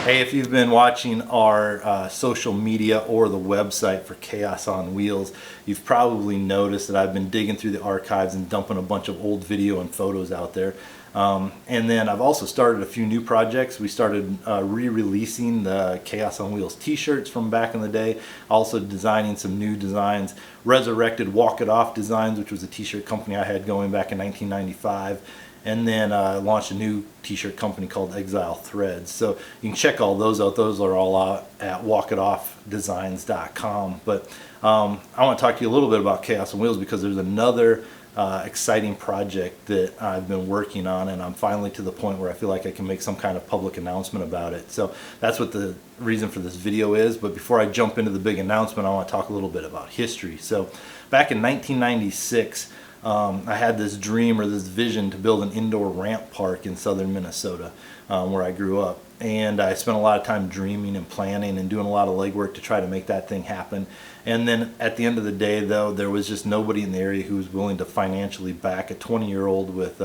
Hey, if you've been watching our social media or the website for Chaos on Wheels, you've probably noticed that I've been digging through the archives and dumping a bunch of old video and photos out there. And then I've also started a few new projects. We started re-releasing the Chaos on Wheels t-shirts from back in the day, also designing some new designs, resurrected Walk It Off Designs, which was a t-shirt company I had going back in 1995. And then launched a new t-shirt company called Exile Threads. So you can check all those out. Those are all out at walkitoffdesigns.com. But I want to talk to you a little bit about Chaos on Wheels because there's another exciting project that I've been working on, and I'm finally to the point where I feel like I can make some kind of public announcement about it. So that's what the reason for this video is. But before I jump into the big announcement, I want to talk a little bit about history. So back in 1996, I had this dream or this vision to build an indoor ramp park in southern Minnesota, where I grew up. And I spent a lot of time dreaming and planning and doing a lot of legwork to try to make that thing happen. And then at the end of the day, though, there was just nobody in the area who was willing to financially back a 20-year-old with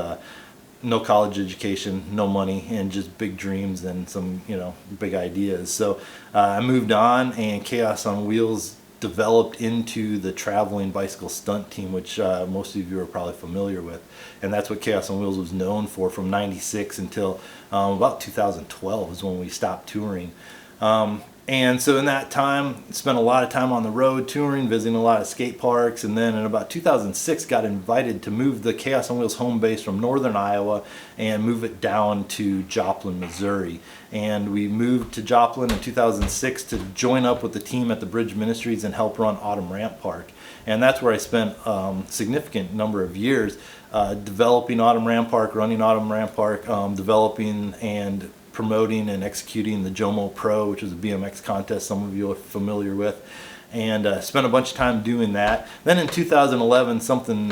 no college education, no money, and just big dreams and some, big ideas. So I moved on, and Chaos on Wheels developed into the traveling bicycle stunt team, which most of you are probably familiar with. And that's what Chaos on Wheels was known for from 96 until about 2012 is when we stopped touring. And so in that time, spent a lot of time on the road touring, visiting a lot of skate parks, and then in about 2006 got invited to move the Chaos on Wheels home base from northern Iowa and move it down to Joplin, Missouri. And we moved to Joplin in 2006 to join up with the team at the Bridge Ministries and help run Autumn Ramp Park. And that's where I spent a significant number of years developing Autumn Ramp Park, running Autumn Ramp Park, developing and promoting and executing the Jomo Pro, which is a BMX contest some of you are familiar with, and spent a bunch of time doing that. Then in 2011, something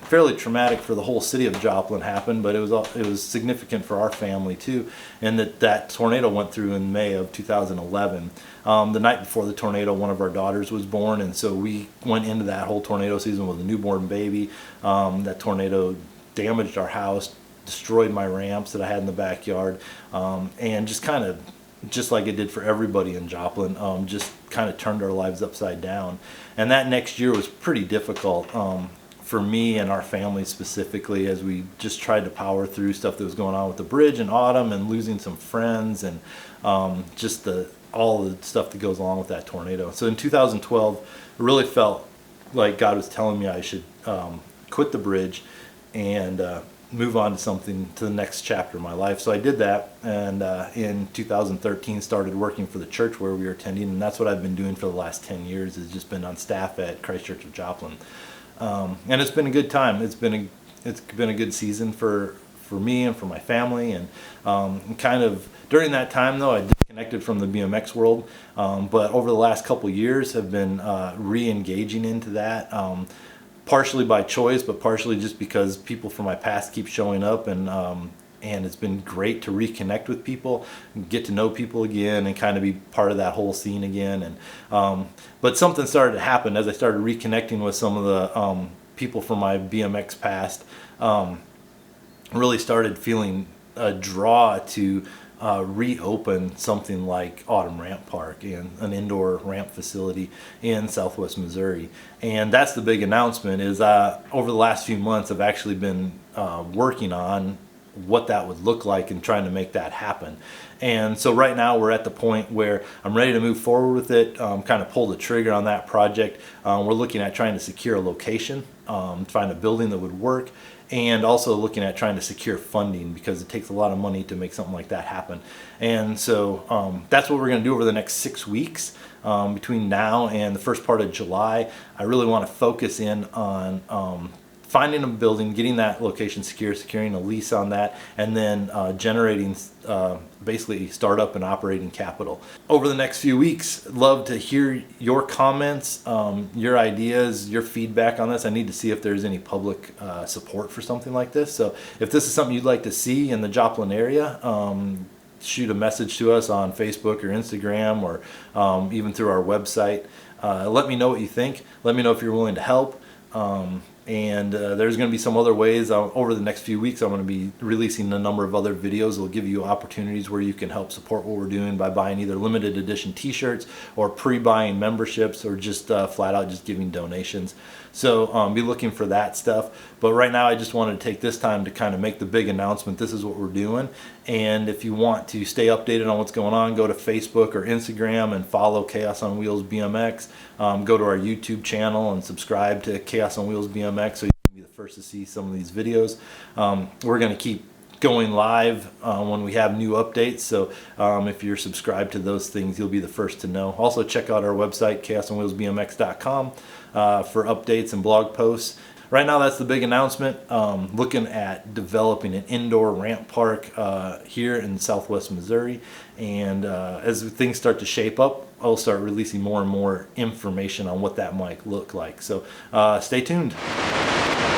fairly traumatic for the whole city of Joplin happened, but it was significant for our family too, and that tornado went through in May of 2011. The night before the tornado, one of our daughters was born, and so we went into that whole tornado season with a newborn baby. That tornado damaged our house, destroyed my ramps that I had in the backyard, and just like it did for everybody in Joplin, just kind of turned our lives upside down. And that next year was pretty difficult for me and our family specifically, as we just tried to power through stuff that was going on with the bridge in Autumn and losing some friends and just all the stuff that goes along with that tornado. So in 2012, it really felt like God was telling me I should quit the bridge and move on to the next chapter of my life. So I did that, and in 2013 started working for the church where we were attending, and that's what I've been doing for the last 10 years, is just been on staff at Christ Church of Joplin. And it's been a good time. It's been a good season for me and for my family, and kind of during that time though I disconnected from the BMX world, but over the last couple years have been re-engaging into that, partially by choice, but partially just because people from my past keep showing up, and it's been great to reconnect with people, get to know people again, and kind of be part of that whole scene again. And but something started to happen as I started reconnecting with some of the people from my BMX past. Really started feeling a draw to reopen something like Autumn Ramp Park and an indoor ramp facility in Southwest Missouri. And that's the big announcement, is over the last few months I've actually been working on what that would look like and trying to make that happen. And so right now we're at the point where I'm ready to move forward with it, kind of pull the trigger on that project. We're looking at trying to secure a location, find a building that would work, and also looking at trying to secure funding, because it takes a lot of money to make something like that happen. And so that's what we're going to do over the next 6 weeks. Between now and the first part of July, I really want to focus in on finding a building, getting that location secure, securing a lease on that, and then generating basically startup and operating capital. Over the next few weeks, I'd love to hear your comments, your ideas, your feedback on this. I need to see if there's any public support for something like this. So if this is something you'd like to see in the Joplin area, shoot a message to us on Facebook or Instagram, or even through our website. Let me know what you think. Let me know if you're willing to help. And there's going to be some other ways. Over the next few weeks, I'm going to be releasing a number of other videos that will give you opportunities where you can help support what we're doing by buying either limited edition t-shirts or pre-buying memberships, or just flat out just giving donations. So be looking for that stuff. But right now I just wanted to take this time to kind of make the big announcement. This is what we're doing. And if you want to stay updated on what's going on, go to Facebook or Instagram and follow Chaos on Wheels BMX. Go to our YouTube channel and subscribe to Chaos on Wheels BMX so you can be the first to see some of these videos. We're going to keep going live when we have new updates, so if you're subscribed to those things, you'll be the first to know. Also check out our website, chaosonwheelsbmx.com, for updates and blog posts. Right now that's the big announcement. Looking at developing an indoor ramp park here in Southwest Missouri, and as things start to shape up, I'll start releasing more and more information on what that might look like. So stay tuned.